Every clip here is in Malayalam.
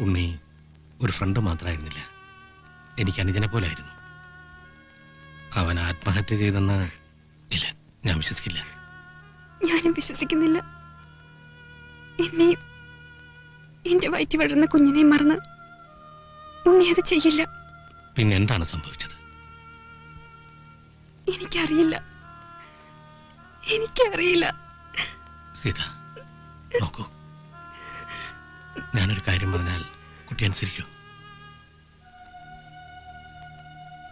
ഉണ്ണി ഒരു ഫ്രണ്ട് മാത്രമായിരുന്നില്ല, എനിക്ക് അനുജനെ പോലെ ആയിരുന്നു. അവൻ ആത്മഹത്യ ചെയ്തെന്ന് ഇല്ല, ഞാൻ വിശ്വസിക്കില്ല. ഞാനും വിശ്വസിക്കുന്നില്ല. എന്നെയും എന്റെ വയറ്റി വളർന്ന കുഞ്ഞിനെയും മറന്ന് ഉണ്ണി അത് ചെയ്യില്ല. പിന്നെ എന്താണ് സംഭവിച്ചത്? എനിക്കറിയില്ല. സീത, നോക്കൂ, ഞാനൊരു കാര്യം പറഞ്ഞാൽ കുട്ടി അനുസരിക്കൂ.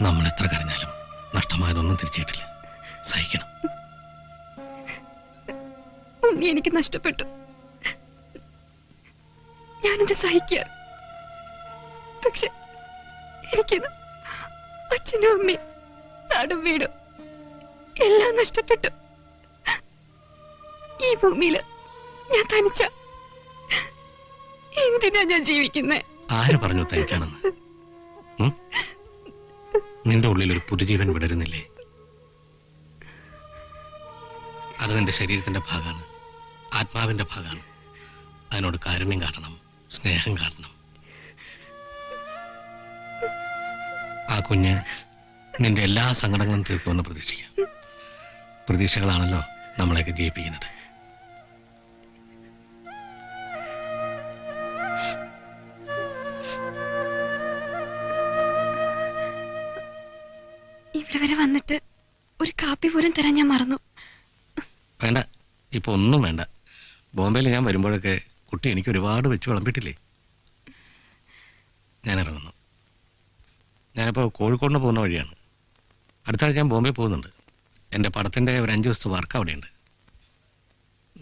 നമ്മൾ എത്ര കരഞ്ഞാലും നഷ്ടമായതൊന്നും തിരിച്ചിട്ടില്ല. സഹിക്കണം. ഉണ്ണി എനിക്ക് നഷ്ടപ്പെട്ടു. ഞാനെന്ത് സഹിക്കുക? പക്ഷെ എനിക്കിത് അച്ഛനും അമ്മയും നാടും വീടും എല്ലാം നഷ്ടപ്പെട്ടു. ഈ ഭൂമിയില് ഞാൻ തനിച്ച. എന്തിനാ ഞാൻ ജീവിക്കുന്നേ? ആര് പറഞ്ഞു തനിച്ചാണെന്ന്? നിന്റെ ഉള്ളിൽ ഒരു പുതുജീവൻ വിടരുന്നില്ലേ? അത് നിന്റെ ശരീരത്തിന്റെ ഭാഗമാണ്, ആത്മാവിന്റെ ഭാഗമാണ്. അതിനോട് കാരുണ്യം കാട്ടണം, സ്നേഹം കാട്ടണം. ആ കുഞ്ഞ് നിന്റെ എല്ലാ സങ്കടങ്ങളും തീർക്കുമെന്ന് പ്രതീക്ഷിക്കാം. പ്രതീക്ഷകളാണല്ലോ നമ്മളെയൊക്കെ ജയിപ്പിക്കുന്നത്. ഇവിടെ വരെ വന്നിട്ട് ഒരു കാപ്പി പോലും തരാൻ ഞാൻ മറന്നു. വേണ്ട, ഇപ്പൊ ഒന്നും വേണ്ട. ബോംബെയിൽ ഞാൻ വരുമ്പോഴൊക്കെ കുട്ടി എനിക്ക് ഒരുപാട് വെച്ച് വിളമ്പിട്ടില്ലേ. ഞാൻ ഇറങ്ങുന്നു. ഞാനിപ്പോൾ കോഴിക്കോടിന് പോകുന്ന വഴിയാണ്. അടുത്ത ആഴ്ച ഞാൻ ബോംബെ പോകുന്നുണ്ട്. എൻ്റെ പടത്തിൻ്റെ ഒരു 5 ദിവസത്തെ വർക്ക് അവിടെയുണ്ട്.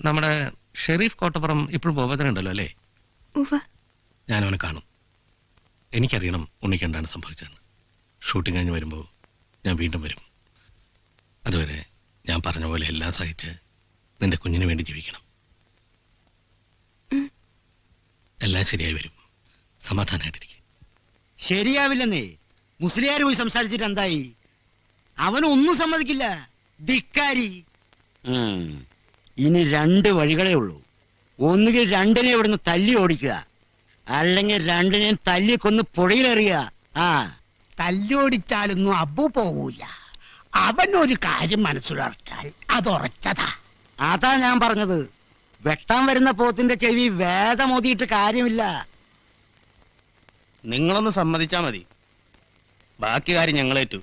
നമ്മുടെ ഷെരീഫ് കോട്ടപ്പുറം ഇപ്പോഴും ബോംബെത്തിനുണ്ടല്ലോ അല്ലേ? ഞാനവനെ കാണും. എനിക്കറിയണം ഉണ്ണിക്ക് എന്താണ് സംഭവിച്ചതെന്ന്. ഷൂട്ടിംഗ് കഴിഞ്ഞ് വരുമ്പോൾ ഞാൻ വീണ്ടും വരും. അതുവരെ ഞാൻ പറഞ്ഞ പോലെ എല്ലാം സഹിച്ച് നിന്റെ കുഞ്ഞിന് വേണ്ടി ജീവിക്കണം. എല്ലാം ശരിയായി വരും. സമാധാനമായിട്ടിരിക്കും. ശരിയാവില്ലെന്നേ. മുസ്ലിയാർ പോയി സംസാരിച്ചിട്ട് എന്തായി? അവനൊന്നും സമ്മതിക്കില്ല, ധിക്കാരി. ഇനി 2 വഴികളേ ഉള്ളൂ. ഒന്നുകിൽ 2നെ ഇവിടുന്ന് തല്ലി ഓടിക്കുക, അല്ലെങ്കിൽ 2നെയും തല്ലി കൊന്ന് പുഴയിലെറിയുക. തല്ലോടിച്ചാലൊന്നും അബു പോകൂല. അവനൊരു കാര്യം മനസ്സിലുറച്ചാൽ അതുറച്ചതാ. അതാ ഞാൻ പറഞ്ഞത്. വെട്ടാൻ വരുന്ന പോത്തിന്റെ ചെവി വേദമോതിയിട്ട് കാര്യമില്ല. നിങ്ങളൊന്ന് സമ്മതിച്ചാ മതി, ബാക്കി കാര്യം ഞങ്ങളേറ്റു.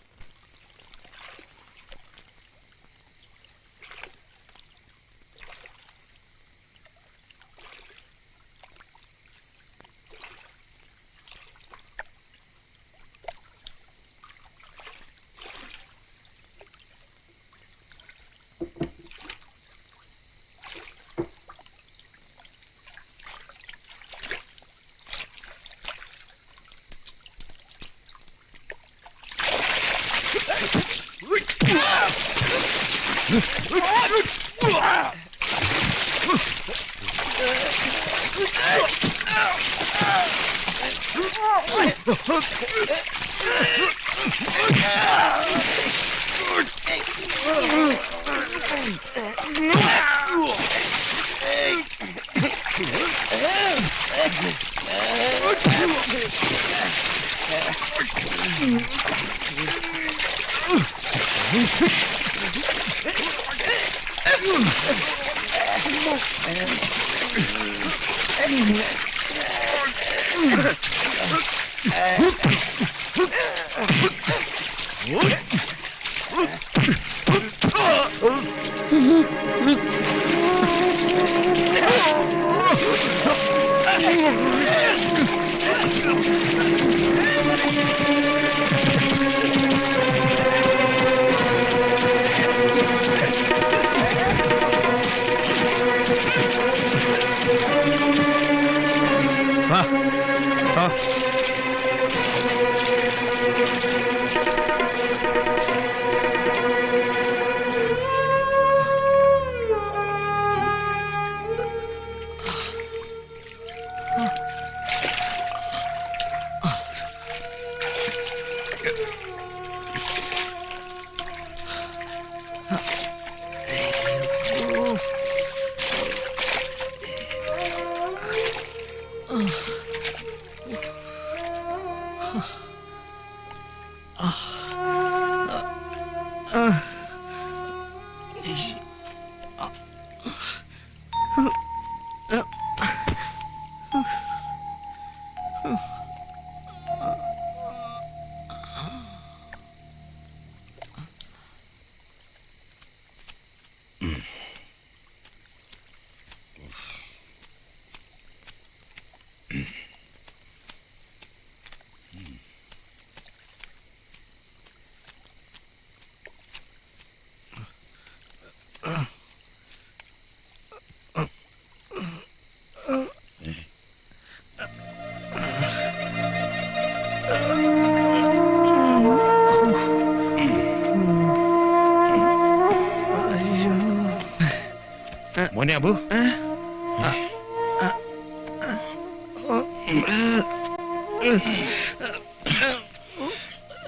മോനെ അബു,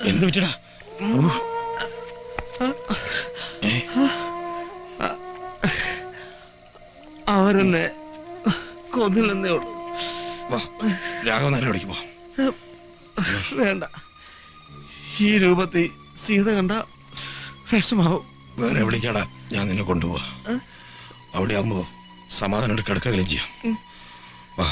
എന്ത് വെച്ചടാ? അവരെന്നെ കൊന്നില്ലെന്നേ ഉള്ളൂ. രാഘവൻ നല്ല വിളിക്കുമ്പോ വേണ്ട, ഈ രൂപത്തിൽ സീത കണ്ട വിഷമാവും. വേറെ വിളിക്കാടാ, ഞാൻ നിന്നെ കൊണ്ടുപോവാ. അവിടെ ആവുമ്പോ സമാധാനം കിടക്കുകയും ചെയ്യാം. വാ.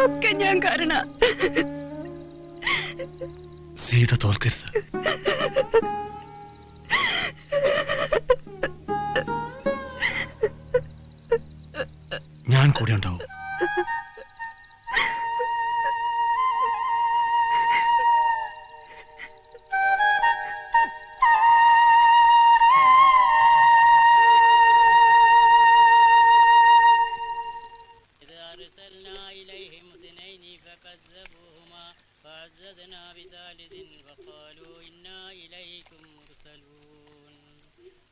ഒക്കെ ഞാൻ കാരണ. സീത തോൽക്കരുത്. ഞാൻ കൂടെ ഉണ്ടാവും.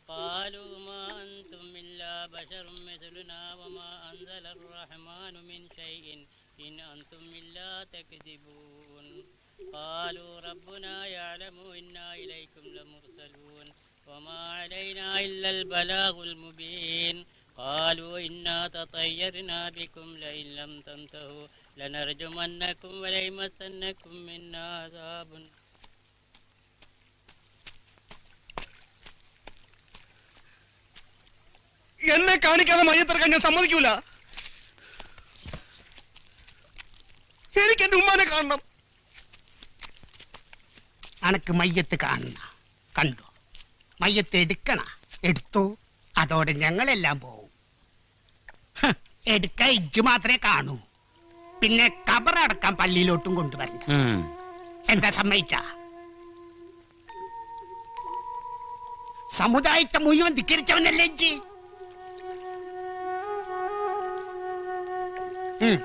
قالوا ما أنتم إلا بشر مثلنا وما أنزل الرحمن من شيء إن أنتم إلا تكذبون قالوا ربنا يعلم إنا إليكم لمرسلون وما علينا إلا البلاغ المبين قالوا إنا تطيرنا بكم لئن لم تنتهوا لنرجمنكم وليمسنكم منا عذاب. എന്നെ കാണിക്കാതെ മയ്യത്തിറക്കാൻ ഞാൻ സമ്മതിക്കൂല. എനിക്ക് എന്റെ ഉമ്മാനെ കാണണം. അനക്ക് മയ്യത്ത് കാണണ കണ്ടോ? മയ്യത്ത് എടുക്കണ എടുത്തു, അതോടെ ഞങ്ങളെല്ലാം പോവും. എടുക്ക ഇജ്ജ് മാത്രമേ കാണൂ. പിന്നെ കബറടക്കാൻ പള്ളിയിലോട്ടും കൊണ്ടുവരണ്ട. എന്താ സമ്മതിച്ച? സമുദായത്തെ മുഴുവൻ ധിക്കരിച്ചവനല്ലേ ഇജ്ജ്?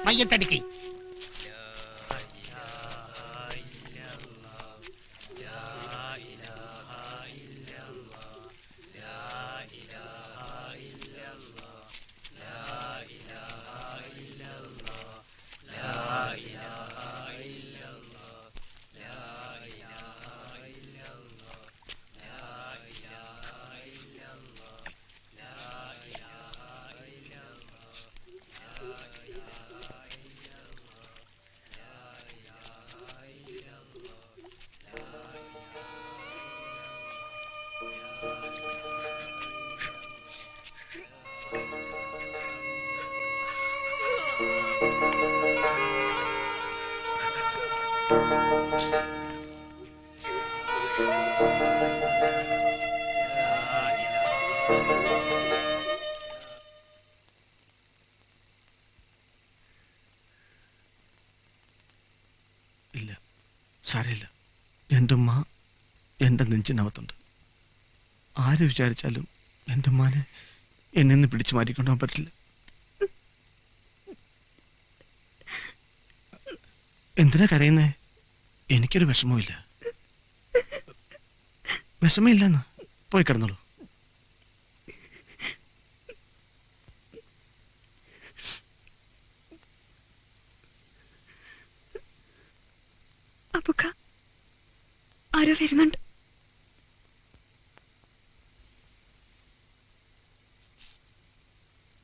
മയ്യത്തടുക്കി. ഇല്ല, സാരമില്ല. എൻ്റെ ഉമ്മ എൻ്റെ നെഞ്ചിനകത്തുണ്ട്. ആര് വിചാരിച്ചാലും എൻ്റെ ഉമ്മാനെ എന്നെ നിന്ന് പിടിച്ചു മാറ്റിക്കൊണ്ടുപോകാൻ പറ്റില്ല. എന്തിനാ കരയുന്നേ? എനിക്കൊരു വിഷമവുമില്ല. വിഷമമില്ലെന്ന് പോയി കിടന്നോളൂ. അബുക്ക ആരോ വരുന്നുണ്ട്.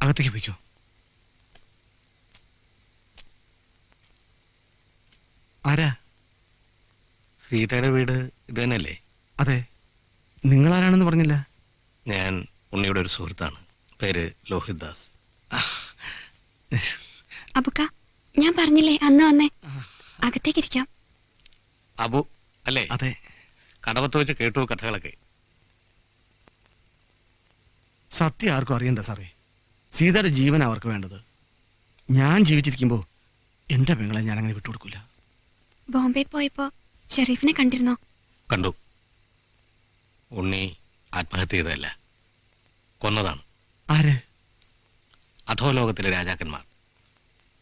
അകത്തേക്ക് പോയിക്കോ. ആരാ? സീതയുടെ വീട് ഇത് തന്നെയല്ലേ? അതെ. നിങ്ങളാരാണെന്ന് പറഞ്ഞില്ല. ഞാൻ ഉണ്ണിയുടെ ഒരു സുഹൃത്താണ്. പേര് ലോഹിത് ദാസ്. അബുക്ക ഞാൻ പറഞ്ഞില്ലേ അന്ന് വന്നേ. അകത്തേക്കിരിക്കാം. അബു അല്ലേ? അതെ. കടവത്ത് വെച്ച് കേട്ടു കഥകളൊക്കെ. സത്യം ആർക്കും അറിയണ്ട സാറേ. സീതയുടെ ജീവൻ അവർക്ക് വേണ്ടത്. ഞാൻ ജീവിച്ചിരിക്കുമ്പോ എന്റെ പെങ്ങളെ ഞാൻ അങ്ങനെ വിട്ടുകൊടുക്കൂല. ബോംബെ പോയപ്പോ ഷെരീഫിനെ കണ്ടിരുന്നോ? കണ്ടു. ഉണ്ണി ആത്മഹത്യ ചെയ്തതല്ല, കൊന്നതാണ്. ആര്? അധോലോകത്തിലെ രാജാക്കന്മാർ.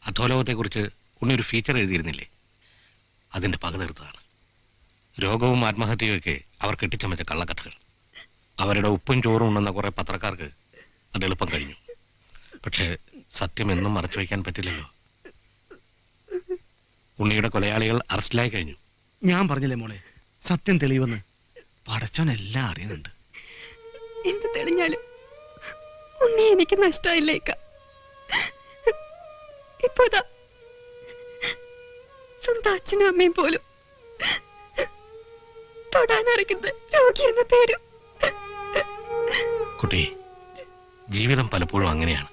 അധോലോകത്തെക്കുറിച്ച് ഉണ്ണി ഒരു ഫീച്ചർ എഴുതിയിരുന്നില്ലേ? അതിന്റെ പക തീർത്തതാണ്. രോഗവും ആത്മഹത്യയും ഒക്കെ അവർ കെട്ടിച്ചമച്ച കള്ളക്കഥകൾ. അവരുടെ ഉപ്പും ചോറും ഉണ്ടെന്ന കുറെ പത്രക്കാർക്ക് അത് എളുപ്പം കഴിഞ്ഞു. പക്ഷേ സത്യം എന്നും മറച്ചു വയ്ക്കാൻ പറ്റില്ലല്ലോ. ഉണ്ണിയുടെ കൊലയാളികൾ അറസ്റ്റിലായി കഴിഞ്ഞു. ഞാൻ പറഞ്ഞില്ലേ മോളെ, സത്യം തെളിവെന്ന്. പടച്ചോൻ എല്ലാം അറിയുന്നുണ്ട്. എന്ത് തെളിഞ്ഞാലും ഉണ്ണി എനിക്ക് നഷ്ടമായില്ലേക്ക. ഇപ്പോതാ സ്വന്തം അച്ഛനും അമ്മയും പോലും തൊടാനറിയുന്ന രോഗി എന്ന പേരും. കുട്ടി, ജീവിതം പലപ്പോഴും അങ്ങനെയാണ്.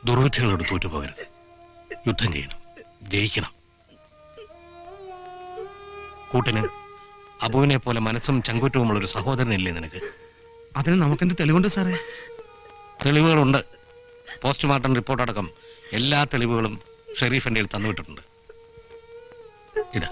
ദുർവിധികളോട് തോറ്റുപോകരുത്. യുദ്ധം ചെയ്യണം, ജയിക്കണം. കൂട്ടിന് അബുവിനെ പോലെ മനസ്സും ചങ്കൂറ്റവുമുള്ള ഒരു സഹോദരനില്ലേ നിനക്ക്? അതിന് നമുക്കെന്ത് തെളിവുണ്ട് സാറേ? തെളിവുകളുണ്ട്. പോസ്റ്റ്മോർട്ടം റിപ്പോർട്ട് അടക്കം എല്ലാ തെളിവുകളും ഷെരീഫിന്റെ കയ്യിൽ തന്നുവിട്ടിട്ടുണ്ട്. ഇതാ.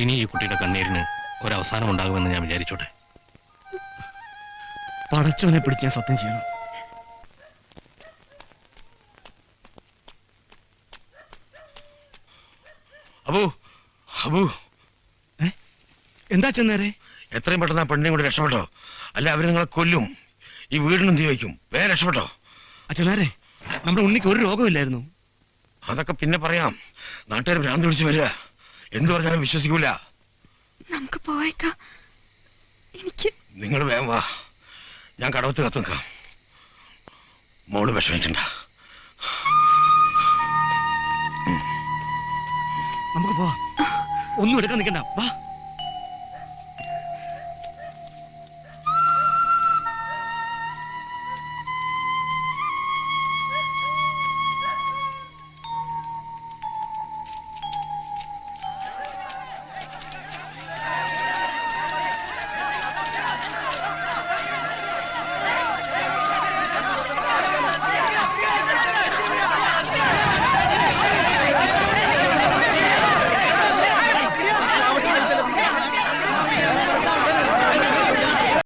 ഇനി ഈ കുട്ടിയുടെ കണ്ണീരിന് ഒരവസാനം ഉണ്ടാകുമെന്ന് ഞാൻ വിചാരിച്ചോട്ടെ. പടച്ചോനെ പിടിച്ച് ഞാൻ സത്യം ചെയ്യണം. അബു, അബു, എന്താ ചെന്നേരെ? എത്രയും പെട്ടെന്ന് ആ പെണ്ണിനെ കൂടി രക്ഷപ്പെട്ടോ, അല്ല അവര് നിങ്ങളെ കൊല്ലും. ഈ വീടിനും തീ വയ്ക്കും. വേറെ രക്ഷപ്പെട്ടോ. അച്ഛനാരെ, നമ്മുടെ ഉണ്ണിക്ക് ഒരു രോഗമില്ലായിരുന്നു. അതൊക്കെ പിന്നെ പറയാം. നാട്ടുകാർ ഭ്രാന്ത് പിടിച്ച് വരിക. എന്ത് പറഞ്ഞാലും വിശ്വസിക്കൂല. നമുക്ക് പോയേക്കാം. എനിക്ക് നിങ്ങൾ വേഗം വാ, ഞാൻ കടവത്ത് കത്ത് നിൽക്കാം. മോള് വിഷമിക്കണ്ട. നമുക്ക് പോവാം. ഒന്നും എടുക്കാൻ നിൽക്കണ്ട. വാ.